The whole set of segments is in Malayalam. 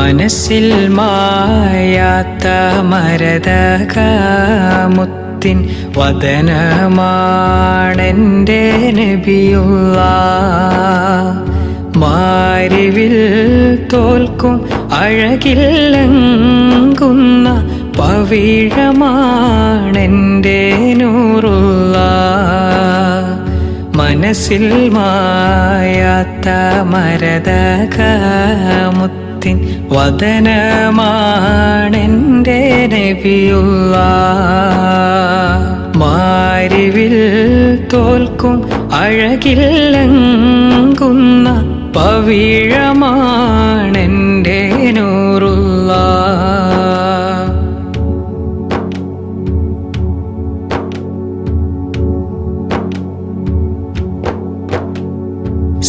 മനസ്സിൽ മായാത്ത മരതകമുത്തിൻ വദനമാണെൻ്റെ നബിയുള്ളാഹ്. മാരിവിൽ തോൽക്കും അഴകില്ലങ്കുന്ന പവിഴമാണെൻ്റെ നൂറുള്ളാഹ്. മനസ്സിൽ മായാത്ത മരതകമുത്തിൻ വദനമാണെൻ്റെ നബിയുള്ളാഹ്. മാരിവിൽ തോൽക്കും അഴകില്ലങ്കുന്ന പവിഴമാണെൻ്റെ നൂറുള്ളാഹ്.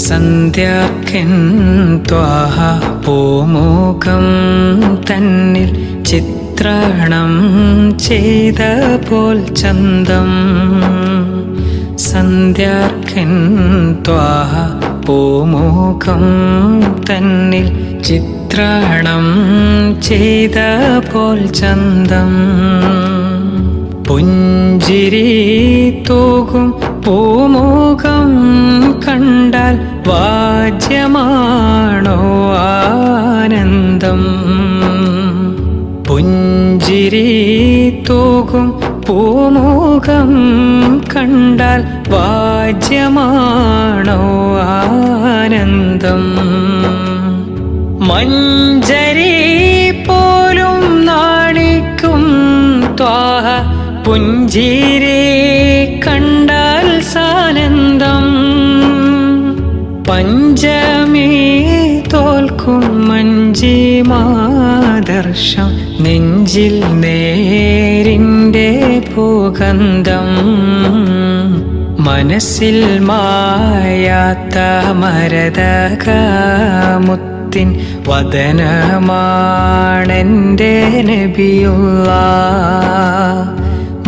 സന്ധ്യാർക്കൻ ത്വാഹ പൂമുഖം തന്നിൽ ചിത്രണം ചെയ്ത പോൽ ചന്തം. സന്ധ്യാർക്കൻ ത്വാഹ പൂമുഖം തന്നിൽ ചിത്രണം ചെയ്ത പോൽ ചന്തം. പുഞ്ചിരി തൂകും പൂമുഖം കണ്ടാൽ വാജ്യമാണോ ആനന്ദം. പുഞ്ചിരി തൂകും പൂമുഖം കണ്ടാൽ വാജ്യമാണോ ആനന്ദം. മഞ്ചരി പോലും നാണിക്കും ത്വാഹ പുഞ്ചിരി കണ്ടാൽ സാനന്ദം. പഞ്ചമി തോൽക്കും മഞ്ജിമാദർശം നെഞ്ചിൽ നേരിൻ്റെ പൂഗന്ധം. മനസ്സിൽ മായാത്ത മരതകമുത്തിൻ വദനമാണെൻ്റെ നബിയുള്ളാഹ്.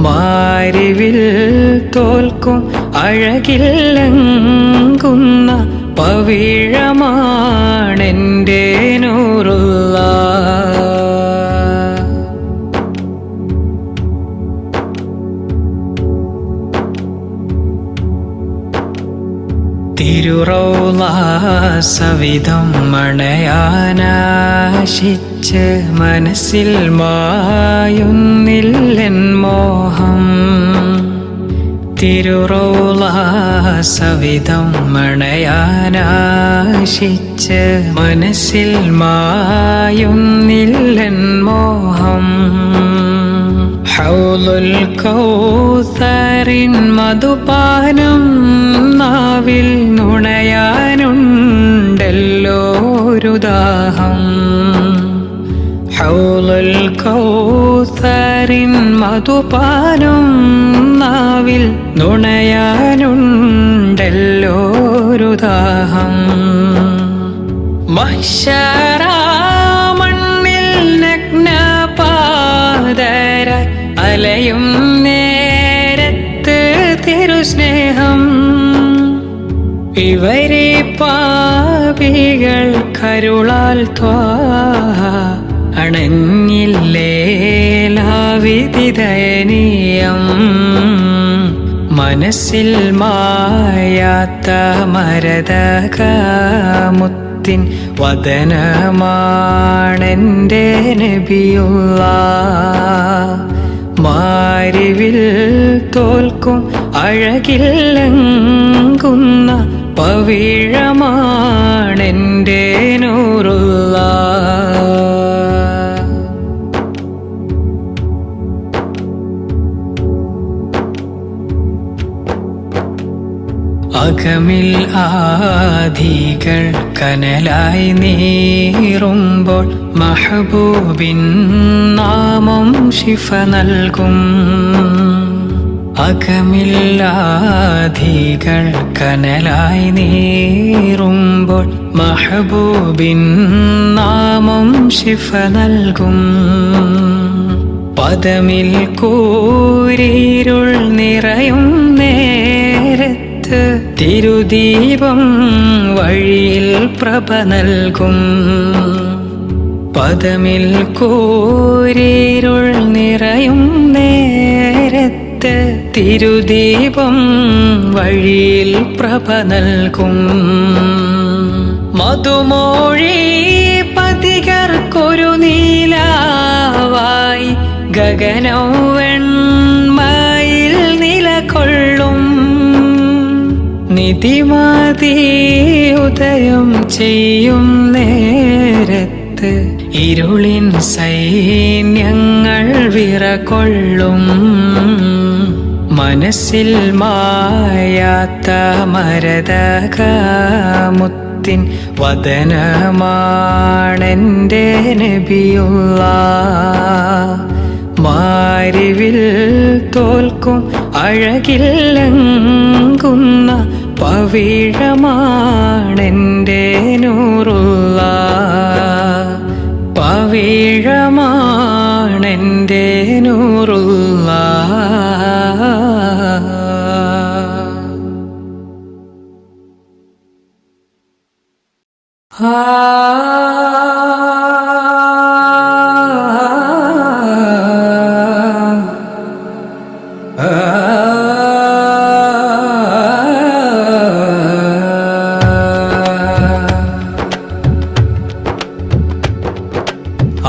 മാരിവിൽ തോൽക്കും അഴകില്ലങ്കുന്ന പവിഴമാണെൻ്റെ നൂറുള്ളാഹ്. തിരുറൗള സവിധം മണയാനാശിച്ച് മനസ്സിൽ മായുന്നില്ലെൻ മോഹം. തിരുറൗള സവിധം മണയാനാശിച്ച് മനസ്സിൽ മായുന്നില്ലെൻ മോഹം. ഹൗലുൽ കൗസറിൻ മധുപാനം നാവിൽ നുണയാനുണ്ടല്ലോ ഒരു ദാഹം. ഹൗലുൽ കൗസറിൻ മധുപാനം നാവിൽ നുണയാനുണ്ടല്ലോ ഒരു ദാഹം. മഹ്ശറാമണ്ണിൽ നഗ്നപാദരായി അലയും നേരത്ത് തിരുസ്നേഹം. ഇവരെ പാപികൾ കരുളാൽ ത്വാഹ അണഞ്ഞില്ലേലാവിധി ദയനീയം. മനസ്സിൽ മായാത്ത മരതകമുത്തിൻ വദനമാണെൻ്റെ നബിയുള്ളാഹ്. മാരിവിൽ തോൽക്കും അഴകില്ലങ്കുന്ന പവിഴമാണെൻ്റെ നൂറുള്ളാഹ്. അകമിൽ ആധികൾ കനലായി നീറുമ്പോൾ മഹബൂബിൻ നാമം ശിഫ നൽകും. അകമിൽ ആധികൾ കനലായി നീറുമ്പോൾ മഹബൂബിൻ നാമം ശിഫ നൽകും. പദമിൽ കൂരിരുൾ നിറയും നേരത്ത് തിരുദീപം വഴിയിൽ പ്രഭ നൽകും. പദമിൽ കൂരിരുൾ നിറയും നേരത്ത് തിരുദീപം വഴിയിൽ പ്രഭ നൽകും. മധുമോഴി പതികർക്കൊരു നീലാവായി ഗഗനം വെണ്മയിൽ നിലകൊള്ളും. നിധിമതി ഉദയം ചെയ്യും നേരത്ത് ഇരുളിൻ സൈന്യങ്ങൾ വിറകൊള്ളും. മനസ്സിൽ മായാത്ത മരതകമുത്തിൻ വദനമാണെൻ്റെ നബിയുള്ളാഹ്. മാരിവിൽ തോൽക്കും അഴകില്ലങ്കുന്ന പവിഴമാണെൻ്റെ നൂറുള്ളാഹ്. പവിഴമാണെൻ്റെ നൂറുള്ളാഹ്.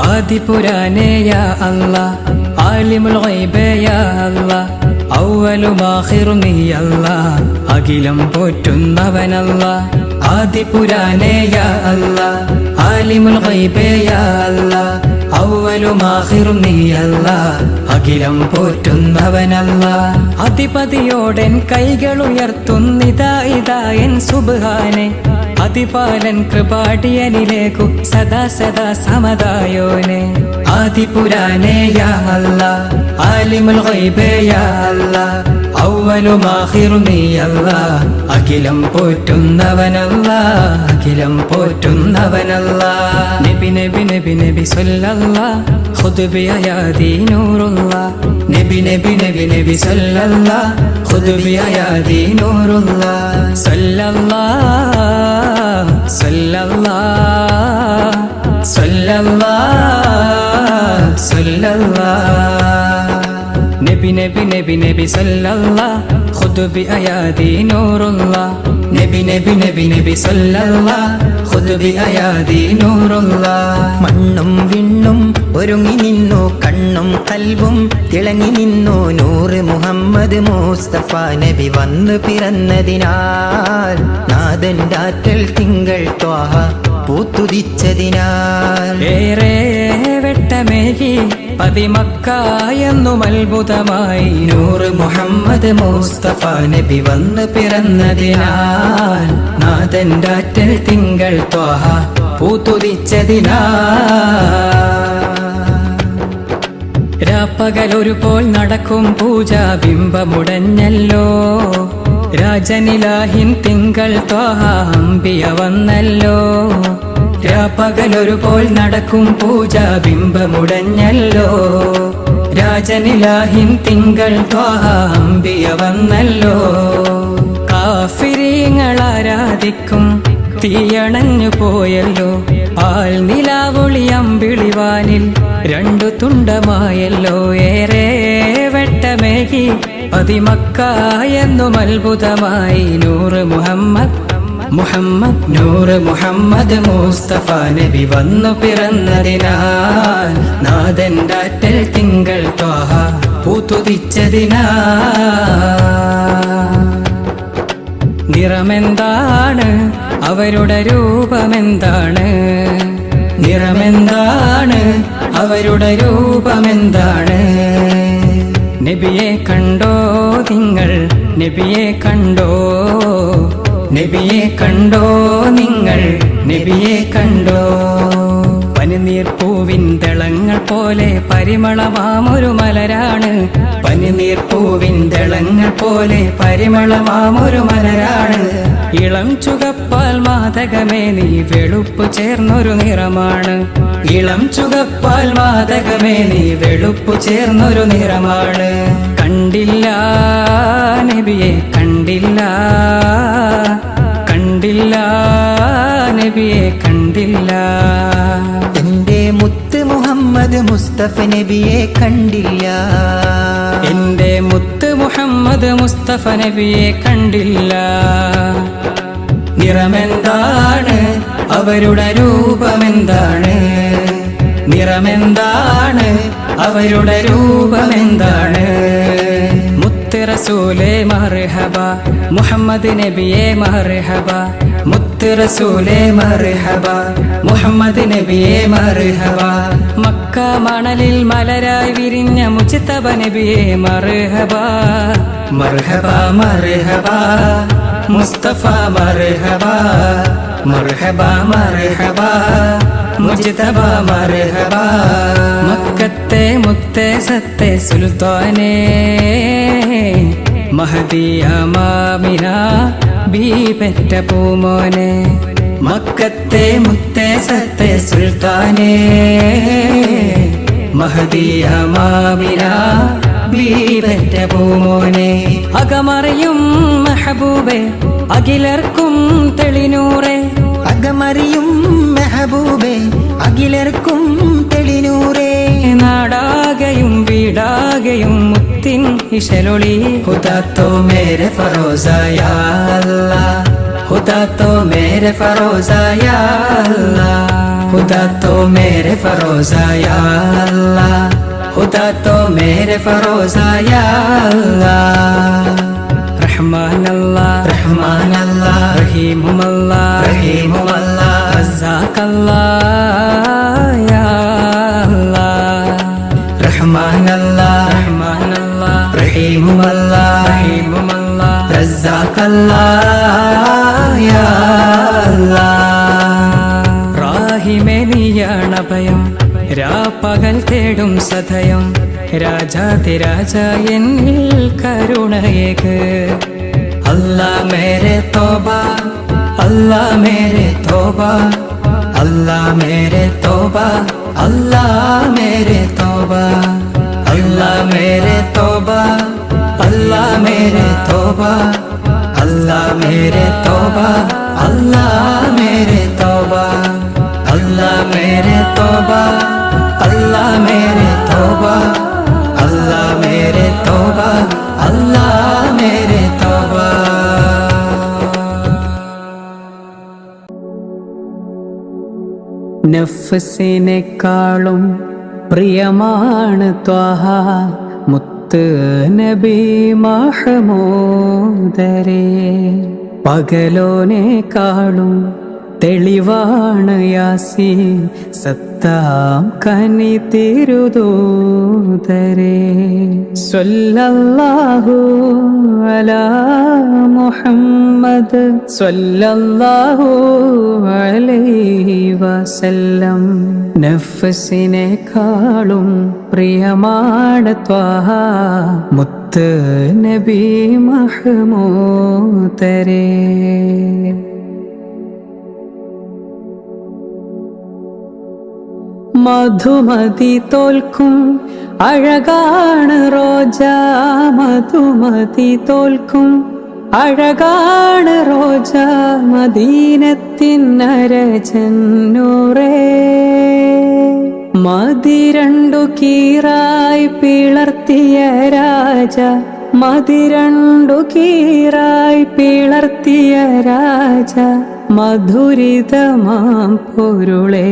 ആദിപുരാനേ യാ അല്ലാഹ്, ആലിമുൽ ഗൈബേ യാ അല്ലാഹ്, അവ്വലും ആഖിറും നീ അല്ലാഹ്, അഖിലം പോറ്റുന്നവനല്ലാഹ്. ആദിപുരാനേ യാ അല്ലാഹ്, ആലിമുൽ ഗൈബേ യാ അല്ലാഹ്, അവ്വലും ആഖിറും നീ അല്ലാഹ്, അഖിലം പോറ്റുന്നവനല്ലാഹ്. അധിപതിയോടൻ കൈകളുയർത്തുന്നിതാ ഇതാ എൻ സുബ്ഹാനെ, അതിപാലൻ കൃപാടിയനിലേക്കു സദാ സദാ സമതായോനെ. ആദിപുരാനേ യാ അല്ലാഹ്, ആലിമുൽ ഗൈബേ യാ അല്ലാഹ്, അവ്വലും ആഖിറും നീ അല്ലാഹ്, അഖിലം പോറ്റുന്നവനല്ലാഹ്, അഖിലം പോറ്റുന്നവനല്ലാഹ്. നബി നബി നബി നബി സല്ലല്ലാഹ്, ഖുദ് ബിഅയാദി നൂറുല്ലാഹ്. നബി നബി നബി നബി സല്ലല്ലാഹ്, ഖുദ് ബിഅയാദി നൂറുല്ലാഹ്. സല്ലല്ലാഹ് സല്ലല്ലാഹ് സല്ലല്ലാഹ് സല്ലല്ലാഹ്. നബി നബി നബി നബി സല്ലല്ലാഹ്, ഖുദ് ബിഅയാദി നൂറുല്ലാഹ്. നബി നബി നബി നബി സല്ലല്ലാഹ്, ഖുദ് ബിഅയാദി നൂറുല്ലാഹ്. മണ്ണും വിണ്ണും ഒരുങ്ങി നിന്നു, കണ്ണും കൽവും തിളങ്ങി നിന്നു. നൂറ് മുഹമ്മദ് മുസ്തഫ നബി വന്നു പിറന്നതിനാൽ, നാഥന്റെ ആറ്റൽ തിങ്കൾ ത്വാഹ പൂത്തുദിച്ചതിനാൽ. ഏറെ വെട്ടമേകി പതിമക്ക എന്നും അത്ഭുതമായി, നൂറ് മുഹമ്മദ് മുസ്തഫ നബി വന്നു പിറന്നതിനാൽ, നാഥന്റെ ആറ്റൽ തിങ്കൾ ത്വാഹ പൂത്തുദിച്ചതിനാൽ. രാപ്പകലൊരുപോൽ നടക്കും പൂജ ബിംബമുടഞ്ഞല്ലോ, രാജനിലാഹിൻ തിങ്കൾ ത്വാഹ അംബിയ വന്നല്ലോ. രാപ്പകലൊരുപോൽ നടക്കും പൂജ ബിംബമുടഞ്ഞല്ലോ, രാജനിലാഹിൻ തിങ്കൾ ത്വാഹ അംബിയ വന്നല്ലോ. കാഫിരീങ്ങൾ ആരാധിക്കും തീയണഞ്ഞു പോയല്ലോ, പാൽ നിലാവൊളി അമ്പിളിവാനിൽ രണ്ടു തുണ്ടമായല്ലോ. ഏറെ വെട്ടമേകി പതിമക്ക എന്നും അത്ഭുതമായി, നൂറ് മുഹമ്മദ് മുഹമ്മദ് നൂറ് മുഹമ്മദ് മുസ്തഫ നബി വന്നു പിറന്നതിനാൽ, നാഥന്റെ ആറ്റൽ തിങ്കൾ ത്വാഹ പൂത്തുദിച്ചതിനാൽ. നിറമെന്താണ് അവരുടെ രൂപമെന്താണ്, നിറമെന്താണ് അവരുടെ രൂപമെന്താണ്. നബിയെ കണ്ടോ നിങ്ങൾ, നബിയെ കണ്ടോ, നബിയെ കണ്ടോ നിങ്ങൾ, നബിയെ കണ്ടോ. പനിനീർപ്പൂവിൻ ദളങ്ങൾ പോലെ പരിമളമാമൊരു മലരാണ്, പനിനീർപ്പൂവിൻ ദളങ്ങൾ പോലെ പരിമളമാമൊരു മലരാണ്. ഇളം ചുകപ്പാൽ മാതകമേ നീ വെളുപ്പ് ചേർന്നൊരു നിറമാണ്, ഇളം ചുകപ്പാൽ മാതകമേ നീ വെളുപ്പ് ചേർന്നൊരു നിറമാണ്. കണ്ടില്ല നബിയെ കണ്ടില്ല, കണ്ടില്ല നബിയെ കണ്ടില്ല. എന്റെ മുഹമ്മദ് മുസ്തഫ നബിയെ കണ്ടില്ല. എന്റെ മുത്ത് മുഹമ്മദ് മുസ്തഫ നബിയെ കണ്ടില്ല. നിറമെന്താണ് അവരുടെ രൂപമെന്താണ്? നിറമെന്താണ് അവരുടെ രൂപമെന്താണ്? മുത്ത് റസൂലേ മർഹബ, മുഹമ്മദ് നബിയെ മർഹബ. മുത്ത് റസൂലേ മർഹബ, മുഹമ്മദ് നബിയെ മർഹബ. മക്ക മണലിൽ മലരായി വിരിഞ്ഞ മുജ്തബ നബിയെ മർഹബ. മർഹബ മർഹബ മുസ്തഫ മർഹബ. മർഹബ മർഹബ മുജ്തബ മർഹബ. മക്കത്തെ മുത്തേ സത്തേ സുൽത്താനേ, മഹദിയ മാമിന ബീ പെറ്റ പൂമോനെ. മക്കത്തെ മുത്തേ സത്തേ സുൽത്താനേ, മഹദിയ മാമിന ബീ പെറ്റ പൂമോനെ. അകമറിയും മെഹബൂബേ അഖിലർക്കും തെളിനൂറേ. അകമറിയും മെഹബൂബേ അഖിലർക്കും തെളിനൂറേ. നാടാകെയും വീടാകെയും മുത്തിൻ ഇശലൊളി. खुदा तो मेरे फरोजा या अल्लाह, खुदा तो मेरे फरोजा या अल्लाह, खुदा तो मेरे फरोजा या अल्लाह, खुदा तो मेरे फरोजा या अल्लाह. റഹ്മാൻ അല്ലാഹ്, റഹ്മാൻ അല്ലാഹ്, റഹീമും അല്ലാഹ്, റഹീമും അല്ലാഹ്, റസാഖ് അല്ലാഹ് യാ അല്ലാഹ്. റഹ്മാൻ അല്ലാഹ്, റഹ്മാൻ അല്ലാഹ്, റഹീമും അല്ലാഹ്, റഹീമും അല്ലാഹ്, റസാഖ് അല്ലാഹ് യാ അല്ലാഹ്. റാഹിമേ നീയാണഭയം, രാപ്പകൽ തേടും സദയം. രാജാതിരാജ എന്നിൽ കരുണയേക്. अल्लाह मेरे तौबा, अल्लाह मेरे तौबा, अल्लाह मेरे तौबा, अल्लाह मेरे तौबा, अल्लाह मेरे तौबा, अल्लाह मेरे तौबा, अल्लाह मेरे तौबा, अल्लाह मेरे तौबा, अल्लाह मेरे तौबा, अल्लाह मेरे तौबा, अल्लाह मेरे तौबा, अल्लाह मेरे तौबा. നഫ്സിനെക്കാളും പ്രിയമാണ് ത്വഹ മുത്ത് നബി മഹമൂദരേ. പകലോനേക്കാളും തെളിവാണ് യാസീൻ സത്താം കനി തിരുദൂതരേ. സ്വല്ലല്ലാഹു അലാ മുഹമ്മദ് സ്വല്ലല്ലാഹു അലൈഹി വസല്ലം. നഫ്സിനെക്കാളും പ്രിയമാണ് ത്വഹ മുത്ത് നബി മഹമൂദരേ. മധുമതി തോൽക്കും അഴകാണ് റോജ, മധുമതി തോൽക്കും അഴകാണ് റോജ. മദീനത്തിനരജന്നൂറേ, മതിരണ്ടു കീറായി പിളർത്തിയ രാജ, മതിരണ്ടു കീറായി പിളർത്തിയ രാജ. മധുരിതമാം പൊരുളേ,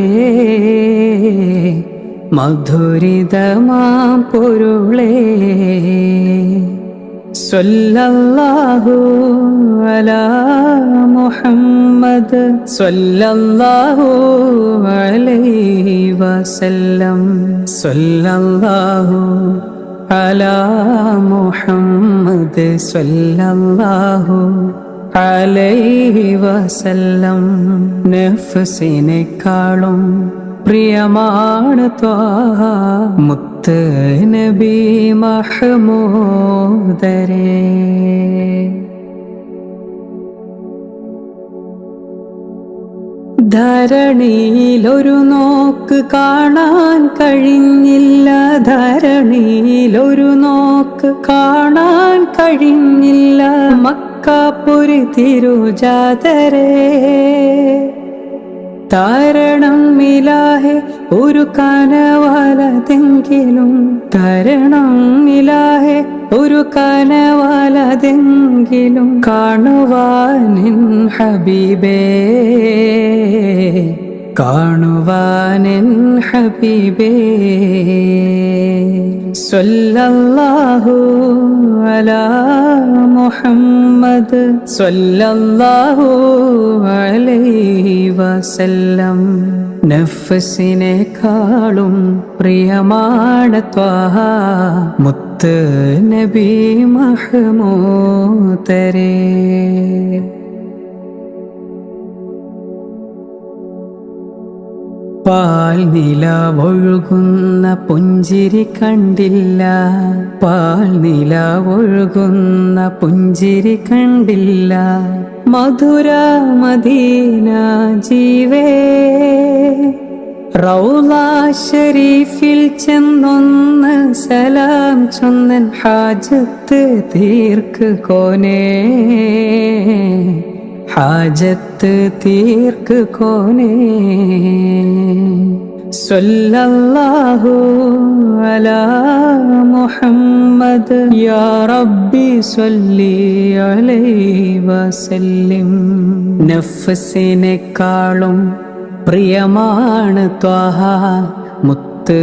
മധുരിതമാം പൊരുളേ. സ്വല്ലല്ലാഹു അലാ മുഹമ്മദ് സ്വല്ലല്ലാഹു അലൈഹി വസല്ലം. സ്വല്ലല്ലാഹു അലാ മുഹമ്മദ് സ്വല്ലല്ലാഹു അലൈഹി വസല്ലം. നഫ്സിനെക്കാളും പ്രിയമാണ് ത്വഹ മുത്ത് നബി മഹമൂദരേ. ധരണിയിലൊരു നോക്ക് കാണാൻ കഴിഞ്ഞില്ല, ധരണിയിലൊരു നോക്ക് കാണാൻ കഴിഞ്ഞില്ല. മക്കാപുരി തിരുജാതരേ, തരണം ഇലാഹെ ഒരു കനവാലതെങ്കിലും, തരണം ഇലാഹെ ഒരു കനവാലതെങ്കിലും, കാണുവാനിൻ ഹബീബേ, കാണുവാനിൻ ഹബീബേ. സ്വല്ലല്ലാഹു അലാ മുഹമ്മദ് സ്വല്ലല്ലാഹു അലൈഹി വസല്ലം. നഫ്സിനെക്കാളും പ്രിയമാണ് ത്വാഹ മുത്ത് നബി മഹ്മൂദരേ. പാൽ നില ഒഴുകുന്ന പുഞ്ചിരി കണ്ടില്ല, പാൽ നില ഒഴുകുന്ന പുഞ്ചിരി കണ്ടില്ല, മധുര മദീന ജീവേ. റൗള ശരീഫിൽ ചെന്നൊന്ന് സലാം ചൊന്നൻ ഹാജത്ത് തീർക്ക് കോനേ, ഹാജത്ത് തീർക്ക് കോനേ. സ്വല്ലല്ലാഹു അലാ മുഹമ്മദ് യാ റബ്ബി സ്വല്ലി അലൈഹി വസല്ലിം. നഫ്സിനെക്കാളും പ്രിയമാണ് ത്വാഹ മുത്ത്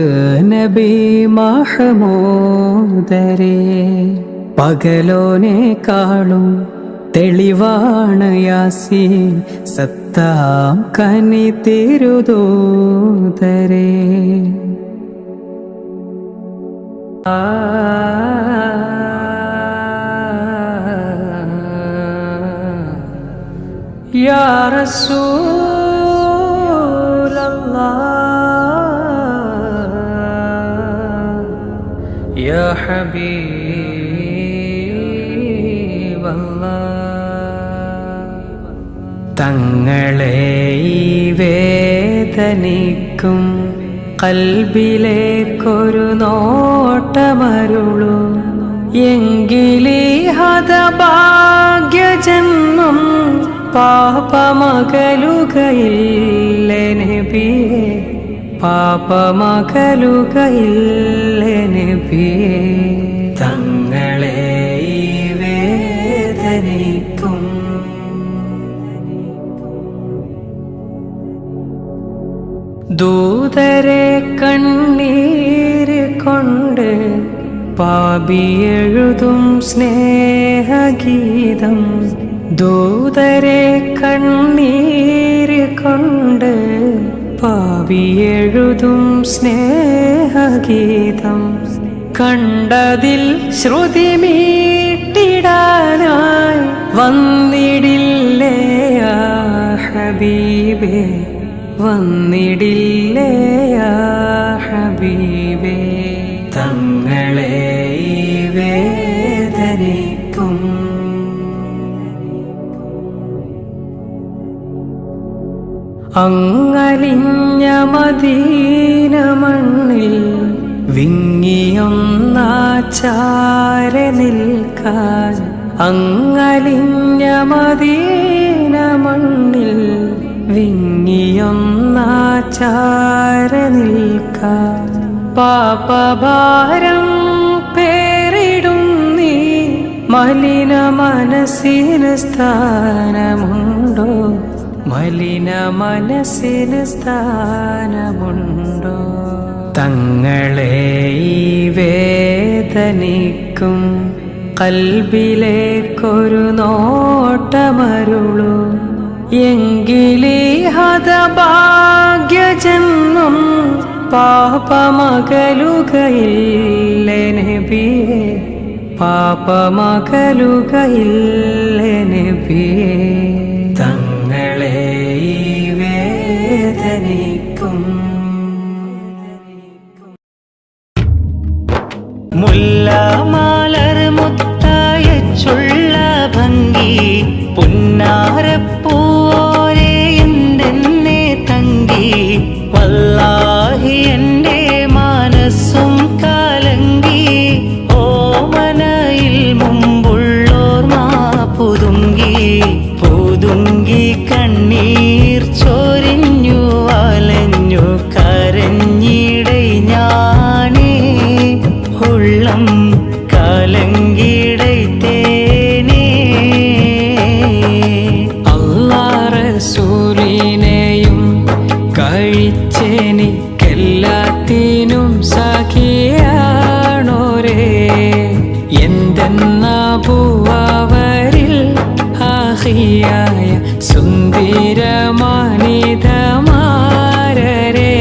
നബി മഹ്മൂദരേ. പകലോനേക്കാളും തെളിവാണ് യാസീൻ സത്താം കനി തിരുദൂതരേ. യാ റസൂലല്ലാഹ് യാ ഹബീബല്ലാഹ്. തങ്ങളെ ഈ വേദനിക്കും കൽബിലേക്കൊരു നോട്ടമരുളൂ, എങ്കിലീ ഹതഭാഗ്യജന്മം പാപമകലുകയില്ല നബിയേ, പാപമകലുകയില്ല നബിയേ. തങ്ങളെ ഈ വേദനിക്കും ദൂതരെ കണ്ണീര് കൊണ്ട് പാപിയെഴുതും സ്നേഹഗീതം, ദൂതരെ കണ്ണീര് കൊണ്ട് പാപിയെഴുതും സ്നേഹഗീതം, കണ്ടതിൽ ശ്രുതി മീട്ടിടാനായി വന്നിടില്ലേ യാ ഹബീബേ, വന്നിടില്ലേ യാ ഹബീബേ. തങ്ങളെ ഈ വേദനിക്കും അങ്ങലിഞ്ഞ മദീന മണ്ണിൽ വിങ്ങിയൊന്നാചാരെ നിൽക്കാൻ, അങ്ങലിഞ്ഞ മദീന മണ്ണിൽ വിങ്ങിയൊന്നാചാരെ നിൽക്കാൻ. പാപഭാരം പേറിടും നീ മലിന മനസ്സിന് സ്ഥാനമുണ്ടോ, മലിന മനസ്സിന് സ്ഥാനമുണ്ടോ. തങ്ങളെ ഈ വേദനിക്കും കൽബിലേക്കൊരു നോട്ടമരുളൂ, എങ്കിലീ ഹതഭാഗ്യജന്മം പാപമകലുകയില്ല നബിയേ, പാപമകലുകയില്ല നബിയേ. തങ്ങളെ ഈ വേദനിക്കും മുല്ലമാലർ മുത്തയച്ചുള്ള ഭംഗി പുന്നാരപ്പൂവോരെ എന്തെന്നെ തങ്കി, വല്ലാഹി എൻ്റെ മനസ്സും കലങ്കി, ഓമനയിൽ മുമ്പുള്ളോർമ പുതുങ്കി പുതുങ്കി കണ്ണീർ ചൊരിഞ്ഞു സുന്ദരമാനിതമാരരേ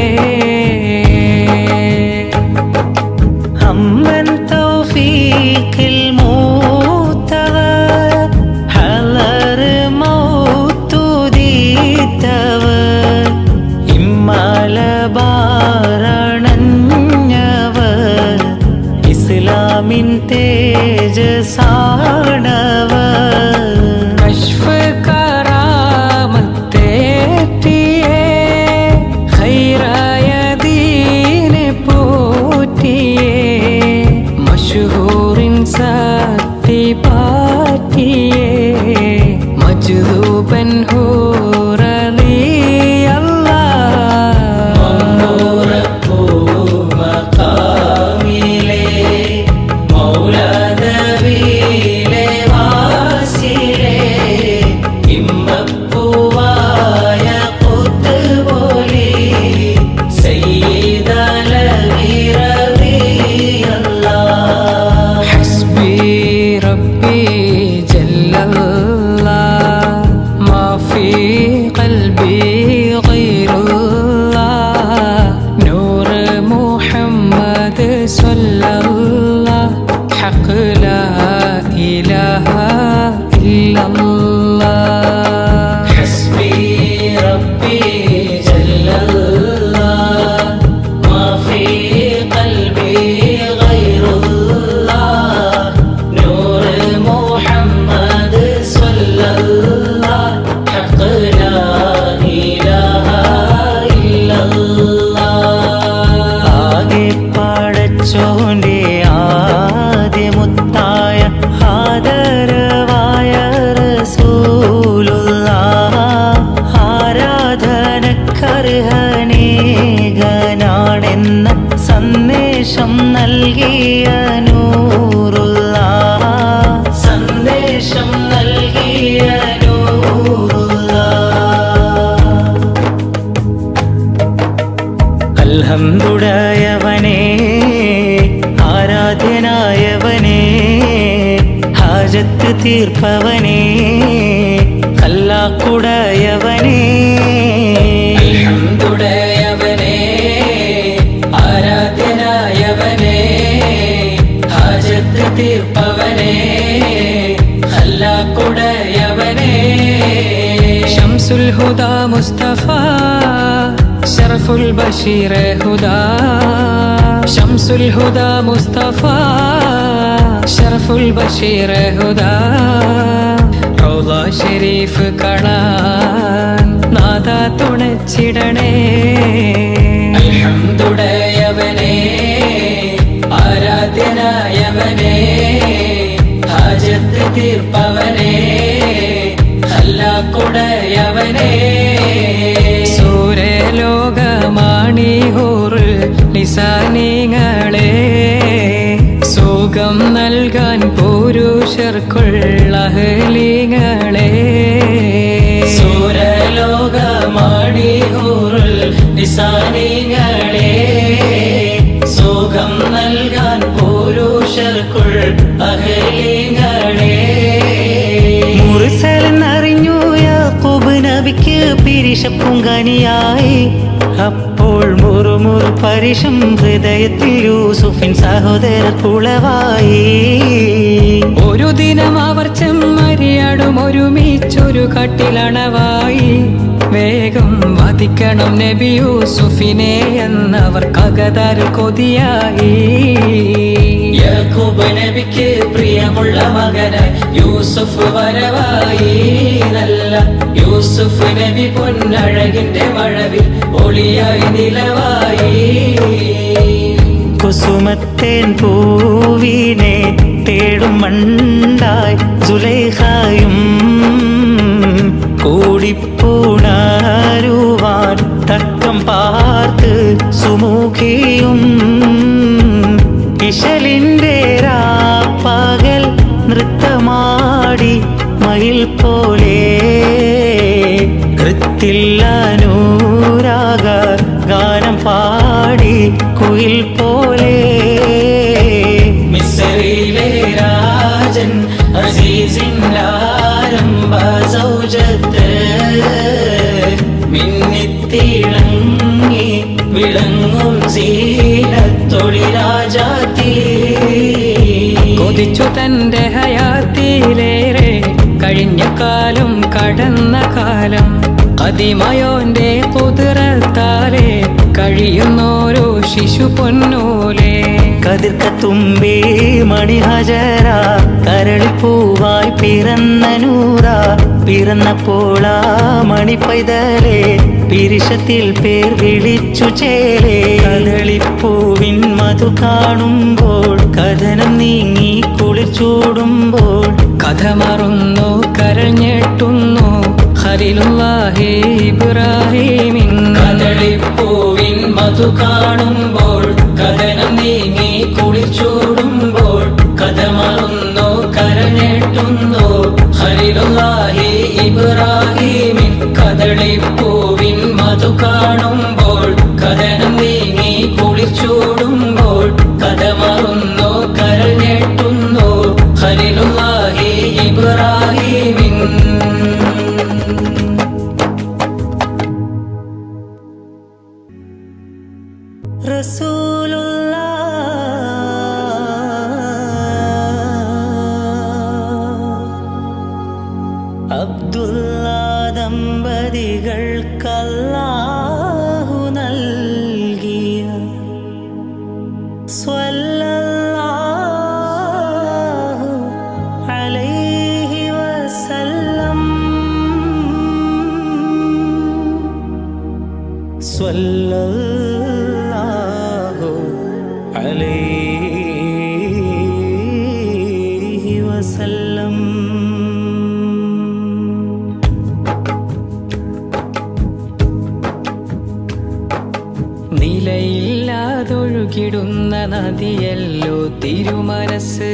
അമ്മൻ തൗഫീഖിൽ മൂത്തവർ ഹലർ മൗത്തുദീത്തവർ ഇമ്മലബാരണഞ്ഞവർ ഇസ്ലാമിൻ തേജസാണവർ കശ്ഫ് കറാമത്തേറ്റിയേ ഖൈറായ ദീനെ പോറ്റിയേ മശ്ഹൂറിൻ സത്തി പാറ്റിയേ മജ്ദൂബൻ ഹൂറലി സന്ദേശം നൽകിയ നൂറുല്ലാഹ് സന്ദേശം നൽകിയ നൂറുല്ലാഹ് അൽഹംദുലില്ലാഹവനേ ആരാധ്യനായവനേ ഹാജത്ത് തീർപ്പവനേ ഖല്ലാഖുടയവനേ അൽഹംദുലില്ലാഹവനേ ആരാധ്യനായവനേ ഹാജത്ത് തീർപ്പവനേ ഖല്ലാഖുടയവനേ ശംസുൽ ഹുദാ മുസ്തഫ ശറഫുൽ ബഷീർ ഹുദാ ശംസുൽ ഹുദാ മുസ്തഫ ശറഫുൽ ബഷീർ ഹുദാ റൗള ശരീഫ് കാണാൻ നാദാ തുണച്ചിടണേ അൽഹംദുലില്ലാഹവനേ ആരാധ്യനായവനേ ഹാജത്ത് തീർപ്പവനേ ഖല്ലാഖുടയവനേ സൂര്യലോകമാണി ഹൂറുൽ നിസാനിങ്ങളെ സുഖം നൽകാൻ പുരുഷർക്കുള്ള അഹ്ലിങ്ങളെ സൂര്യലോകമാണി ഹൂറുൽ നിസാനിങ്ങളെ സുഖം നൽകാൻ പുരുഷർക്കുൾ അഹ്ലിങ്ങളെ മുർസലെന്നറിഞ്ഞു യാക്കൂബ് നബിക്ക് പിരിശപ്പുങ്കനിയായി അപ്പോൾ മുറുമുറു പരിശം ഹൃദയത്തിൽ യൂസുഫിൻ സഹോദര കുളവായി ഒരു ദിനം അവർ ചെമ്മരിയാടും ഒരുമിച്ചൊരു കട്ടിലണവായി വേഗം വധിക്കണം നബി യൂസുഫിനെ എന്നവർ കകതാർ കൊതിയായി യാക്കൂബ് നബിക്ക് പ്രിയമുള്ള മകനായി യൂസുഫ് വരവായി നല്ല യൂസുഫ് നബി പൊന്നഴകിന്റെ മഴവിൽ ഒളിയായി നിലവായി കുസുമത്തേൻ പൂവിനെ തേടും മണ്ടായി സുലൈഖയും കൂടിപ്പൂണാരുവാൻ തക്കം പാർത്ത് സുമുഖിയും ഇശലിൻ്റെ രാപ്പകൽ നൃത്തമാടി മയിൽ പോലെ ഹൃത്തില്ലനൂരാഗ ഗാനം പാടി കുയിൽ പോലെ മിസ്രിലെ രാജൻ അസീസിൻ ആരംഭ സൗജത്ത് മിന്നിത്തിളങ്ങി വിളങ്ങും സീനത്തൊളി രാജാത്തീ. കൊതിച്ചു തന്റെ ഹയാത്തിലേറെ കഴിഞ്ഞ കാലം കടന്ന കാലം അതിമയോന്റെ കുതിരത്താലെ കഴിയുന്നോരോ ശിശു പൊന്നോലെ. കതിർക്കത്തുമ്പേ മണിഹജര കരളിപ്പൂവായി പിറന്ന നൂറ. പിറന്നപ്പോളാ മണിപ്പൈതലേ പിരിശത്തിൽ പേർ വിളിച്ചു ചേരേ. കദളിപ്പൂവിൻ മധു കാണുമ്പോൾ കഥനം നീങ്ങി കുളിച്ചൂടുമ്പോൾ കഥ മറന്നു കരഞ്ഞെട്ടുന്നു ഖലീലുല്ലാഹി ഇബ്രാഹീമിൻ. കദളിപ്പൂവിൻ മധു കാണുമ്പോൾ കഥനം നീങ്ങി കുളിച്ചൂടുമ്പോൾ കഥ മറന്നു കരഞ്ഞെട്ടുന്നു ഖലീലുല്ലാഹി ഇബ്രാഹീമിൻ. കദളിപ്പൂവിൻ മധു കാണുമ്പോൾ കഥനം നീങ്ങി കുളിച്ചൂടുമ്പോൾ കഥ മറന്നു കരഞ്ഞെട്ടുന്നു ഖലീലുല്ലാഹി ഇബ്രാഹീമിൻ. അബ്ദുള്ള ദമ്പതികൾക്കല്ലാഹു നൽകിയ സ്വല്ലല്ലാഹു അലൈഹി വസല്ലം. സ്വല്ലല്ലാഹു അലൈഹി വസല്ലം. നിലയില്ലാതൊഴുകിടുന്ന നദിയല്ലോ തിരുമനസ്.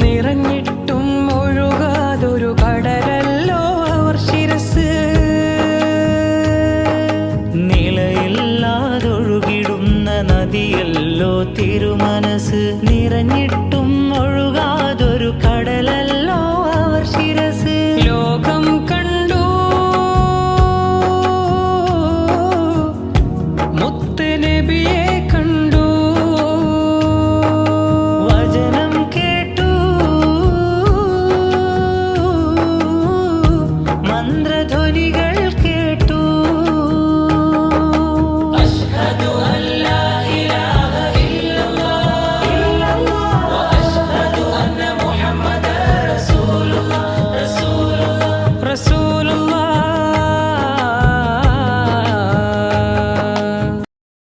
നിറഞ്ഞിട്ടും ഒഴുകാതൊരു കടലല്ലോ അവർ ശിരസ്. നിലയില്ലാതൊഴുകിടുന്ന നദിയല്ലോ തിരുമനസ്. നിറഞ്ഞിട്ടും